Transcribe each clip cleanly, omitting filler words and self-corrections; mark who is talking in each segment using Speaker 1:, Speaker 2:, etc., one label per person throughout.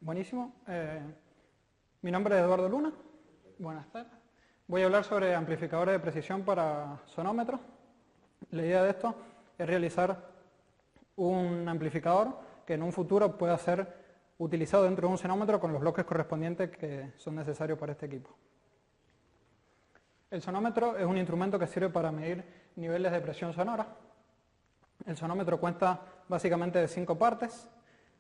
Speaker 1: Buenísimo. Mi nombre es Eduardo Luna. Buenas tardes. Voy a hablar sobre amplificadores de precisión para sonómetros. La idea de esto es realizar un amplificador que en un futuro pueda ser utilizado dentro de un sonómetro con los bloques correspondientes que son necesarios para este equipo. El sonómetro es un instrumento que sirve para medir niveles de presión sonora. El sonómetro consta básicamente de 5 partes.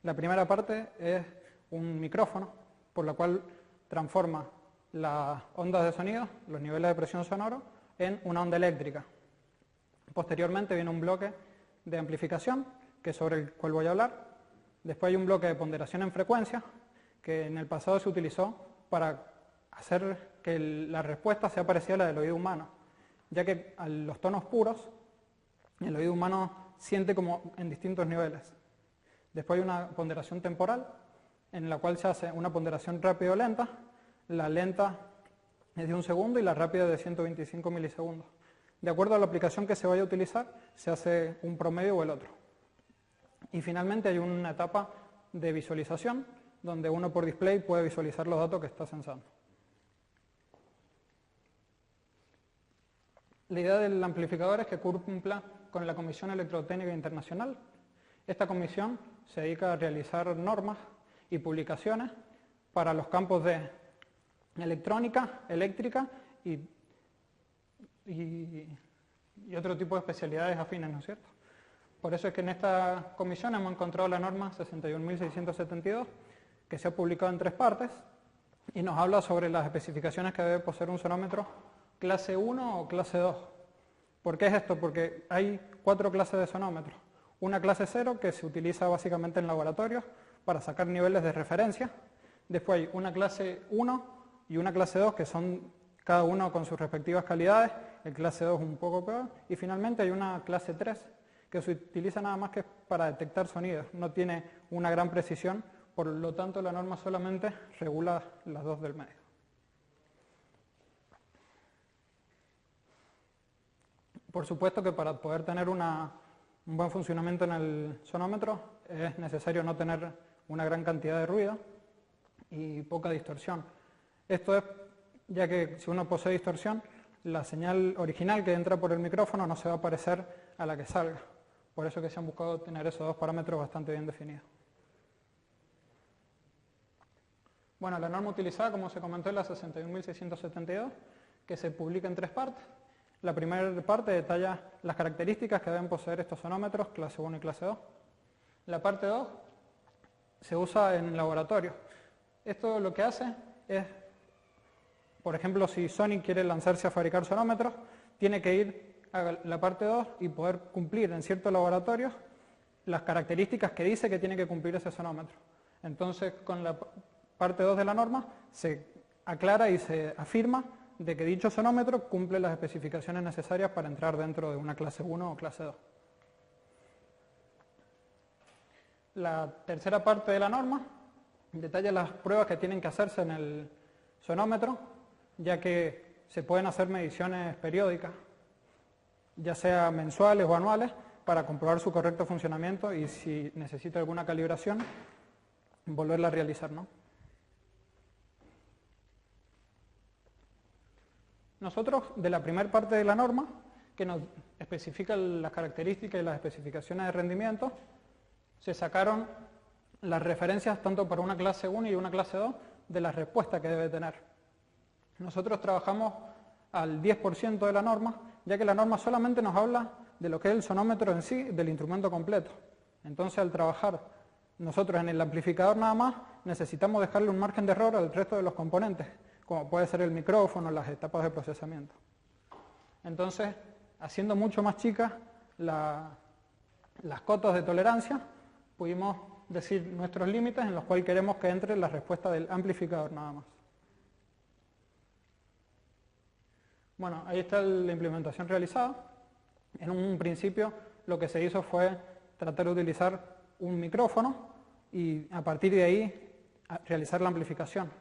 Speaker 1: La primera parte es un micrófono, por la cual transforma las ondas de sonido, los niveles de presión sonoro, en una onda eléctrica. Posteriormente viene un bloque de amplificación, que es sobre el cual voy a hablar. Después hay un bloque de ponderación en frecuencia, que en el pasado se utilizó para hacer que la respuesta sea parecida a la del oído humano, ya que a los tonos puros, el oído humano siente como en distintos niveles. Después hay una ponderación temporal, en la cual se hace una ponderación rápida o lenta. La lenta es de 1 segundo y la rápida de 125 milisegundos. De acuerdo a la aplicación que se vaya a utilizar, se hace un promedio o el otro. Y finalmente hay una etapa de visualización, donde uno por display puede visualizar los datos que está censando. La idea del amplificador es que cumpla con la Comisión Electrotécnica Internacional. Esta comisión se dedica a realizar normas y publicaciones para los campos de electrónica, eléctrica y otro tipo de especialidades afines, ¿no es cierto? Por eso es que en esta comisión hemos encontrado la norma 61.672, que se ha publicado en 3 partes, y nos habla sobre las especificaciones que debe poseer un sonómetro clase 1 o clase 2. ¿Por qué es esto? Porque hay 4 clases de sonómetros. Una clase 0 que se utiliza básicamente en laboratorios para sacar niveles de referencia. Después hay una clase 1 y una clase 2 que son cada uno con sus respectivas calidades. El clase 2 un poco peor. Y finalmente hay una clase 3 que se utiliza nada más que para detectar sonidos. No tiene una gran precisión, por lo tanto la norma solamente regula las 2 del medio. Por supuesto que para poder tener un buen funcionamiento en el sonómetro es necesario no tener una gran cantidad de ruido y poca distorsión. Esto es ya que si uno posee distorsión, la señal original que entra por el micrófono no se va a parecer a la que salga. Por eso que se han buscado tener esos 2 parámetros bastante bien definidos. Bueno, la norma utilizada, como se comentó, es la 61.672, que se publica en 3 partes. La primera parte detalla las características que deben poseer estos sonómetros, clase 1 y clase 2. La parte 2 se usa en laboratorio. Esto lo que hace es, por ejemplo, si Sony quiere lanzarse a fabricar sonómetros, tiene que ir a la parte 2 y poder cumplir en ciertos laboratorios las características que dice que tiene que cumplir ese sonómetro. Entonces, con la parte 2 de la norma se aclara y se afirma de que dicho sonómetro cumple las especificaciones necesarias para entrar dentro de una clase 1 o clase 2. La tercera parte de la norma detalla las pruebas que tienen que hacerse en el sonómetro, ya que se pueden hacer mediciones periódicas, ya sea mensuales o anuales, para comprobar su correcto funcionamiento y si necesita alguna calibración, volverla a realizar, ¿no? Nosotros, de la primera parte de la norma, que nos especifica las características y las especificaciones de rendimiento, se sacaron las referencias tanto para una clase 1 y una clase 2 de la respuesta que debe tener. Nosotros trabajamos al 10% de la norma, ya que la norma solamente nos habla de lo que es el sonómetro en sí, del instrumento completo. Entonces, al trabajar nosotros en el amplificador nada más, necesitamos dejarle un margen de error al resto de los componentes, como puede ser el micrófono, las etapas de procesamiento. Entonces, haciendo mucho más chicas las cotas de tolerancia, pudimos decir nuestros límites en los cuales queremos que entre la respuesta del amplificador nada más. Bueno, ahí está la implementación realizada. En un principio lo que se hizo fue tratar de utilizar un micrófono y a partir de ahí realizar la amplificación.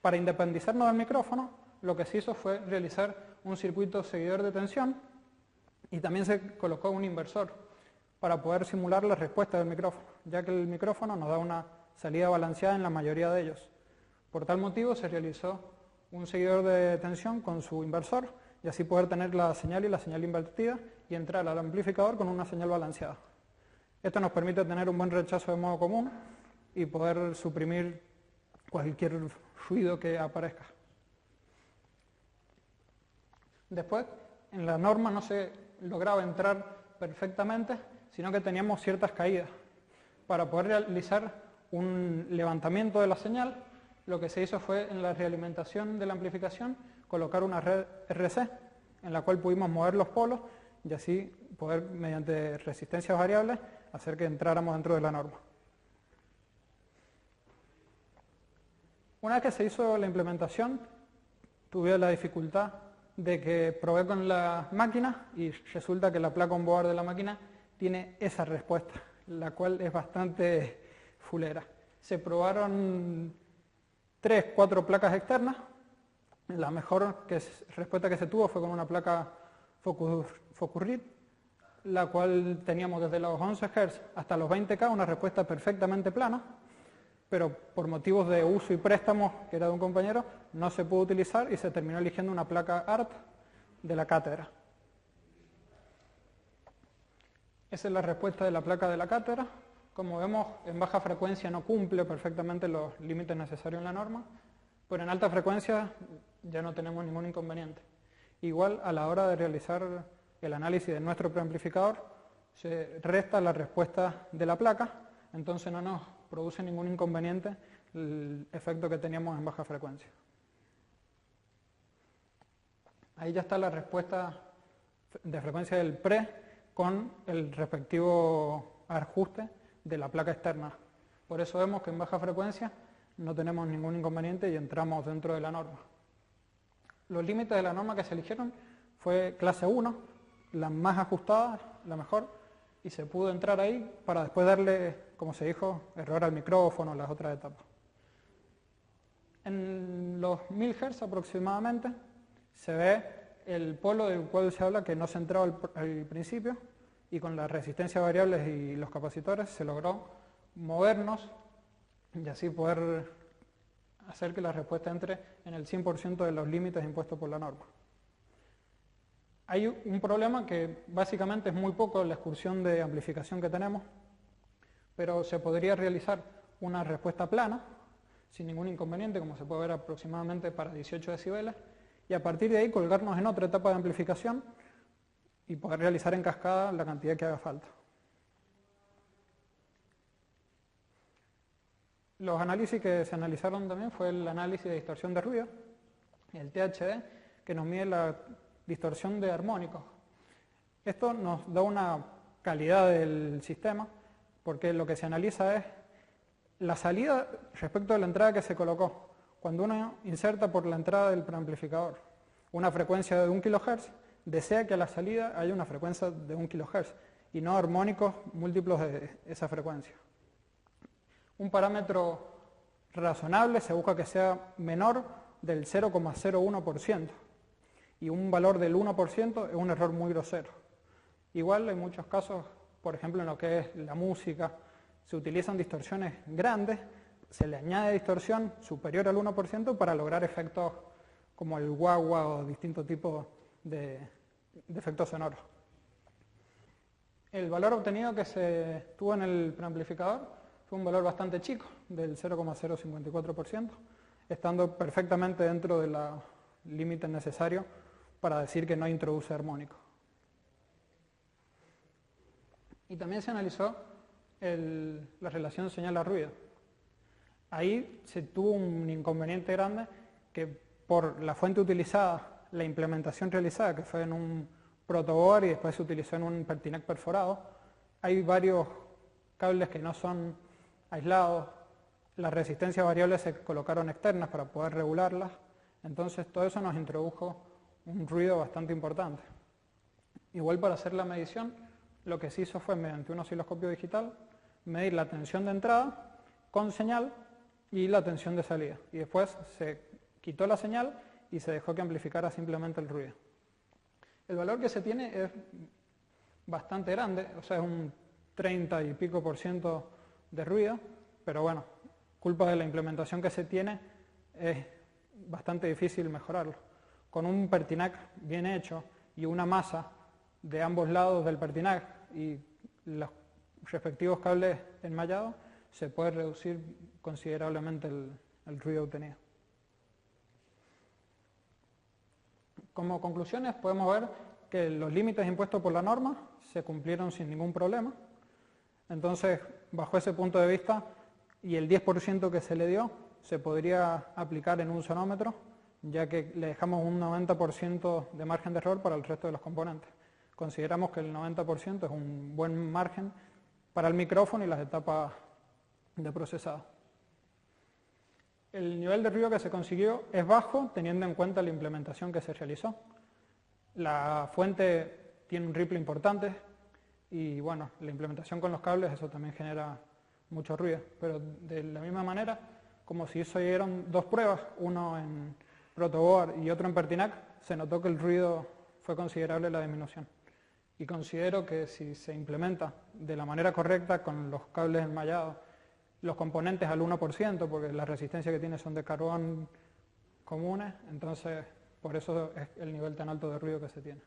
Speaker 1: Para independizarnos del micrófono, lo que se hizo fue realizar un circuito seguidor de tensión y también se colocó un inversor para poder simular la respuesta del micrófono, ya que el micrófono nos da una salida balanceada en la mayoría de ellos. Por tal motivo se realizó un seguidor de tensión con su inversor y así poder tener la señal y la señal invertida y entrar al amplificador con una señal balanceada. Esto nos permite tener un buen rechazo de modo común y poder suprimir cualquier ruido que aparezca. Después, en la norma no se lograba entrar perfectamente, sino que teníamos ciertas caídas. Para poder realizar un levantamiento de la señal, lo que se hizo fue en la realimentación de la amplificación colocar una red RC en la cual pudimos mover los polos y así poder, mediante resistencias variables, hacer que entráramos dentro de la norma. Una vez que se hizo la implementación, tuve la dificultad de que probé con la máquina y resulta que la placa onboard de la máquina tiene esa respuesta, la cual es bastante fulera. Se probaron 3, 4 placas externas. La mejor respuesta que se tuvo fue con una placa Focusrite, la cual teníamos desde los 11 Hz hasta los 20K una respuesta perfectamente plana, pero por motivos de uso y préstamo, que era de un compañero, no se pudo utilizar y se terminó eligiendo una placa ART de la cátedra. Esa es la respuesta de la placa de la cátedra. Como vemos, en baja frecuencia no cumple perfectamente los límites necesarios en la norma, pero en alta frecuencia ya no tenemos ningún inconveniente. Igual, a la hora de realizar el análisis de nuestro preamplificador, se resta la respuesta de la placa, entonces no nos produce ningún inconveniente el efecto que teníamos en baja frecuencia. Ahí ya está la respuesta de frecuencia del pre con el respectivo ajuste de la placa externa. Por eso vemos que en baja frecuencia no tenemos ningún inconveniente y entramos dentro de la norma. Los límites de la norma que se eligieron fue clase 1, la más ajustada, la mejor, y se pudo entrar ahí para después darle, como se dijo, error al micrófono, las otras etapas. En los 1000 Hz aproximadamente se ve el polo del cual se habla que no se entraba al principio, y con las resistencias variables y los capacitores se logró movernos y así poder hacer que la respuesta entre en el 100% de los límites impuestos por la norma. Hay un problema que básicamente es muy poco la excursión de amplificación que tenemos, pero se podría realizar una respuesta plana sin ningún inconveniente, como se puede ver aproximadamente para 18 decibeles, y a partir de ahí colgarnos en otra etapa de amplificación y poder realizar en cascada la cantidad que haga falta. Los análisis que se analizaron también fue el análisis de distorsión de ruido, el THD, que nos mide la distorsión de armónicos. Esto nos da una calidad del sistema, porque lo que se analiza es la salida respecto a la entrada que se colocó. Cuando uno inserta por la entrada del preamplificador una frecuencia de 1 kHz, desea que a la salida haya una frecuencia de 1 kHz y no armónicos múltiplos de esa frecuencia. Un parámetro razonable se busca que sea menor del 0,01% y un valor del 1% es un error muy grosero. Igual en muchos casos, por ejemplo en lo que es la música, se utilizan distorsiones grandes, se le añade distorsión superior al 1% para lograr efectos como el guagua o distintos tipos de efectos sonoros. El valor obtenido que se tuvo en el preamplificador fue un valor bastante chico, del 0,054%, estando perfectamente dentro de los límites necesarios para decir que no introduce armónico. Y también se analizó la relación señal a ruido. Ahí se tuvo un inconveniente grande que por la fuente utilizada, la implementación realizada, que fue en un protoboard y después se utilizó en un Pertinec perforado, hay varios cables que no son aislados, las resistencias variables se colocaron externas para poder regularlas, entonces todo eso nos introdujo un ruido bastante importante. Igual para hacer la medición, lo que se hizo fue mediante un osciloscopio digital, medir la tensión de entrada con señal y la tensión de salida, y después se quitó la señal y se dejó que amplificara simplemente el ruido. El valor que se tiene es bastante grande, o sea, es un 30 y pico % de ruido, pero bueno, culpa de la implementación que se tiene, es bastante difícil mejorarlo. Con un Pertinac bien hecho y una masa de ambos lados del Pertinac y los respectivos cables enmallados, se puede reducir considerablemente el ruido obtenido. Como conclusiones podemos ver que los límites impuestos por la norma se cumplieron sin ningún problema. Entonces, bajo ese punto de vista, y el 10% que se le dio, se podría aplicar en un sonómetro, ya que le dejamos un 90% de margen de error para el resto de los componentes. Consideramos que el 90% es un buen margen para el micrófono y las etapas de procesado. El nivel de ruido que se consiguió es bajo, teniendo en cuenta la implementación que se realizó. La fuente tiene un ripple importante y bueno, la implementación con los cables, eso también genera mucho ruido. Pero de la misma manera, como si hicieron dos pruebas, uno en protoboard y otro en Pertinac, se notó que el ruido fue considerable la disminución. Y considero que si se implementa de la manera correcta con los cables enmallados, los componentes al 1%, porque las resistencias que tiene son de carbón comunes, entonces por eso es el nivel tan alto de ruido que se tiene.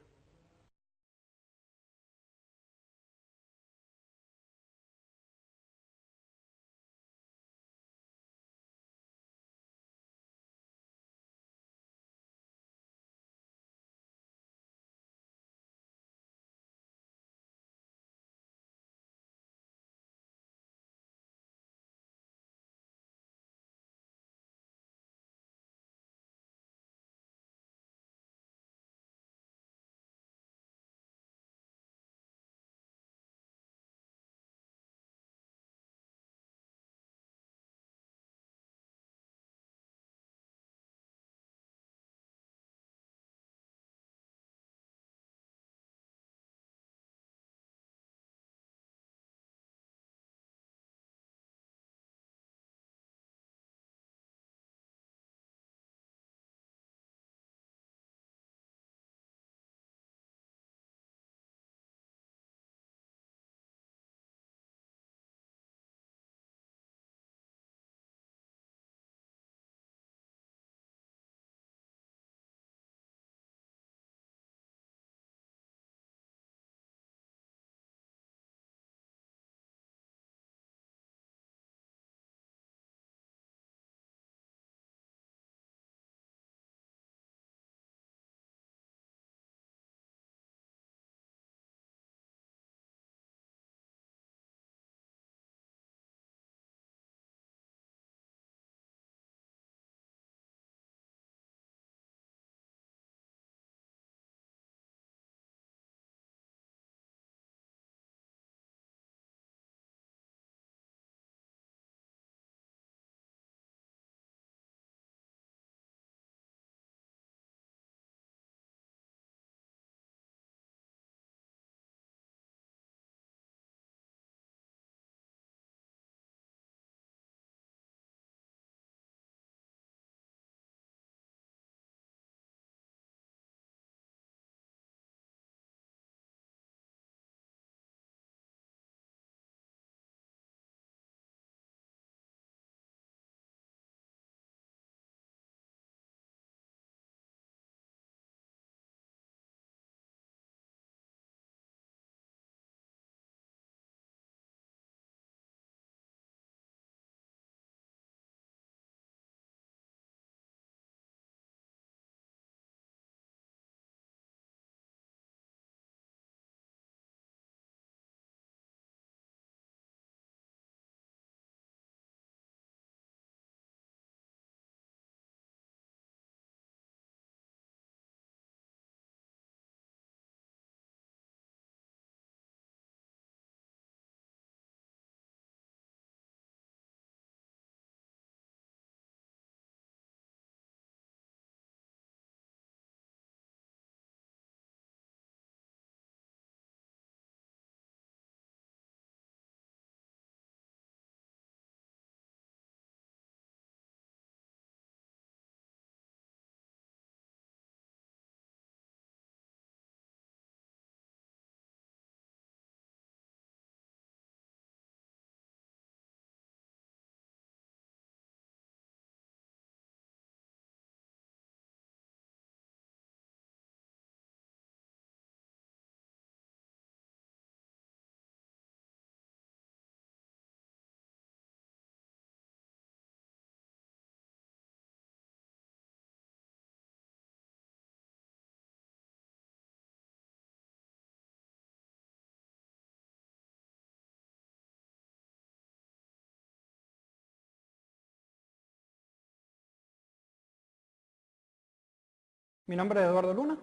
Speaker 1: Mi nombre es Eduardo Luna.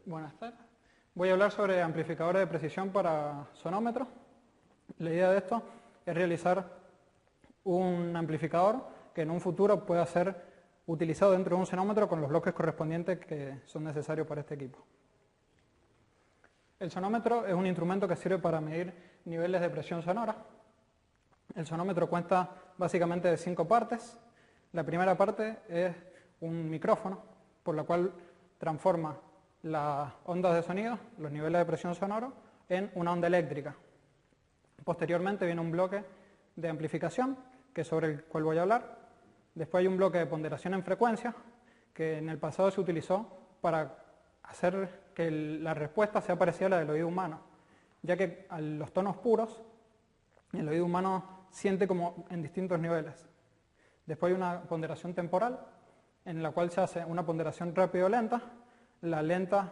Speaker 1: Buenas tardes. Voy a hablar sobre amplificadores de precisión para sonómetros. La idea de esto es realizar un amplificador que en un futuro pueda ser utilizado dentro de un sonómetro con los bloques correspondientes que son necesarios para este equipo. El sonómetro es un instrumento que sirve para medir niveles de presión sonora. El sonómetro consta básicamente de 5 partes. La primera parte es un micrófono, por la cual transforma las ondas de sonido, los niveles de presión sonoro, en una onda eléctrica. Posteriormente viene un bloque de amplificación, que es sobre el cual voy a hablar. Después hay un bloque de ponderación en frecuencia, que en el pasado se utilizó para hacer que la respuesta sea parecida a la del oído humano, ya que a los tonos puros, el oído humano siente como en distintos niveles. Después hay una ponderación temporal, en la cual se hace una ponderación rápida o lenta. La lenta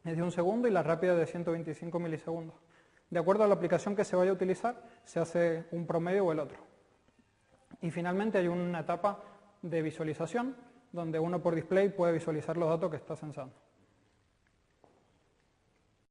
Speaker 1: es de 1 segundo y la rápida de 125 milisegundos. De acuerdo a la aplicación que se vaya a utilizar, se hace un promedio o el otro. Y finalmente hay una etapa de visualización, donde uno por display puede visualizar los datos que está censando.